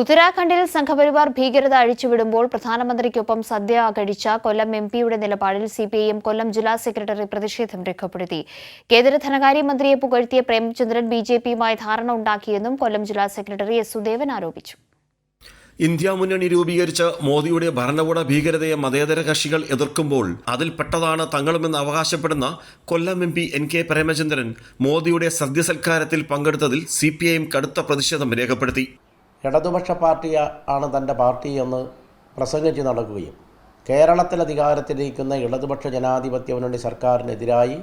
ഉത്തരാഖണ്ഡിൽ സംഘപരിവാർ ഭീകരത അഴിച്ചുവിടുമ്പോൾ പ്രധാനമന്ത്രിക്കൊപ്പം സദ്യ കഴിച്ച കൊല്ലം എംപിയുടെ നിലപാടിൽ സിപിഐഎം കൊല്ലം ജില്ലാ സെക്രട്ടറി പ്രതിഷേധം രേഖപ്പെടുത്തി. കേന്ദ്ര ധനകാര്യമന്ത്രിയെ പുകഴ്ത്തിയ പ്രേമചന്ദ്രൻ ബിജെപിയുമായി ധാരണ ഉണ്ടാക്കിയെന്നും കൊല്ലം ജില്ലാ സെക്രട്ടറി എസ് സുദേവൻ ആരോപിച്ചു. ഇന്ത്യ മുന്നണി രൂപീകരിച്ച് മോദിയുടെ ഭരണകൂട ഭീകരതയെ മതേതര കക്ഷികൾ എതിർക്കുമ്പോൾ അതിൽപ്പെട്ടതാണ് തങ്ങളുമെന്ന് അവകാശപ്പെടുന്ന Kollam M P N K Premachandran മോദിയുടെ സദ്യസൽക്കാരത്തിൽ പങ്കെടുത്തതിൽ സിപിഐഎം കടുത്ത പ്രതിഷേധം രേഖപ്പെടുത്തി. ഇടതുപക്ഷ പാർട്ടിയാണ് തൻ്റെ പാർട്ടിയെന്ന് പ്രസംഗിച്ച് നടക്കുകയും കേരളത്തിൽ അധികാരത്തിലിരിക്കുന്ന ഇടതുപക്ഷ ജനാധിപത്യ മുന്നണി സർക്കാരിനെതിരായി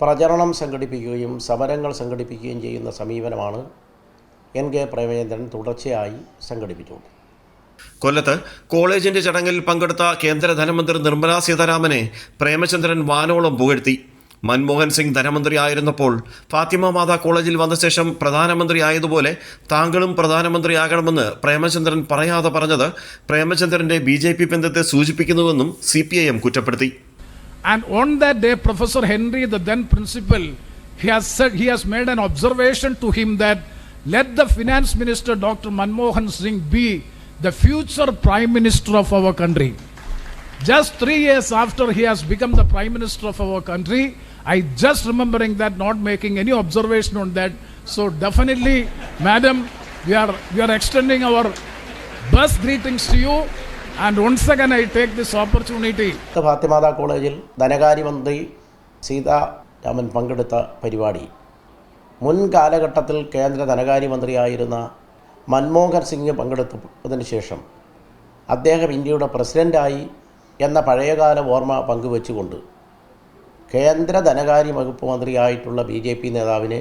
പ്രചരണം സംഘടിപ്പിക്കുകയും സമരങ്ങൾ സംഘടിപ്പിക്കുകയും ചെയ്യുന്ന സമീപനമാണ് എൻ കെ പ്രേമചന്ദ്രൻ തുടർച്ചയായി സംഘടിപ്പിച്ചുകൊണ്ട്. കൊല്ലത്ത് കോളേജിന്റെ ചടങ്ങിൽ പങ്കെടുത്ത കേന്ദ്ര ധനമന്ത്രി നിർമ്മല സീതാരാമനെ പ്രേമചന്ദ്രൻ വാനോളം പുകഴ്ത്തി. മൻമോഹൻ സിംഗ് ധനമന്ത്രിയായിരുന്നപ്പോൾ ഫാത്തിമ മാതാ കോളേജിൽ വന്ന ശേഷം പ്രധാനമന്ത്രിയായതുപോലെ താങ്കളും പ്രധാനമന്ത്രിയാകണമെന്ന് പ്രേമചന്ദ്രൻ പറയാതെ പറഞ്ഞത് പ്രേമചന്ദ്രന്റെ BJP ബന്ധത്തെ സൂചിപ്പിക്കുന്നുവെന്നും CPIM കുറ്റപ്പെടുത്തി. And on that day, Professor Henry, the then principal, he has made an observation to him that let the finance minister Dr. Manmohan Singh be the future prime minister of our country. Just 3 years after he has become the prime minister of our country, I just remembering that, not making any observation on that. So definitely, madam, we are extending our best greetings to you. And once again, I take this opportunity. ഫാത്തിമാതാ കോളേജിൽ ധനകാര്യമന്ത്രി സീതാരാമൻ പങ്കെടുത്ത പരിപാടി മുൻ കാലഘട്ടത്തിൽ കേന്ദ്ര ധനകാര്യമന്ത്രിയായിരുന്ന മൻമോഹൻ സിംഗ് പങ്കെടുത്തതിന് ശേഷം അദ്ദേഹം ഇന്ത്യയുടെ പ്രസിഡൻ്റായി എന്ന പഴയകാല ഓർമ്മ പങ്കുവെച്ചുകൊണ്ട് കേന്ദ്ര ധനകാര്യ വകുപ്പ് മന്ത്രിയായിട്ടുള്ള BJP നേതാവിനെ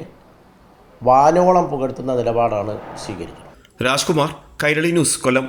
വാനോളം പുകഴ്ത്തുന്ന നിലപാടാണ് സ്വീകരിച്ചത്. രാജ്കുമാർ, കൈരളി ന്യൂസ്, കൊല്ലം.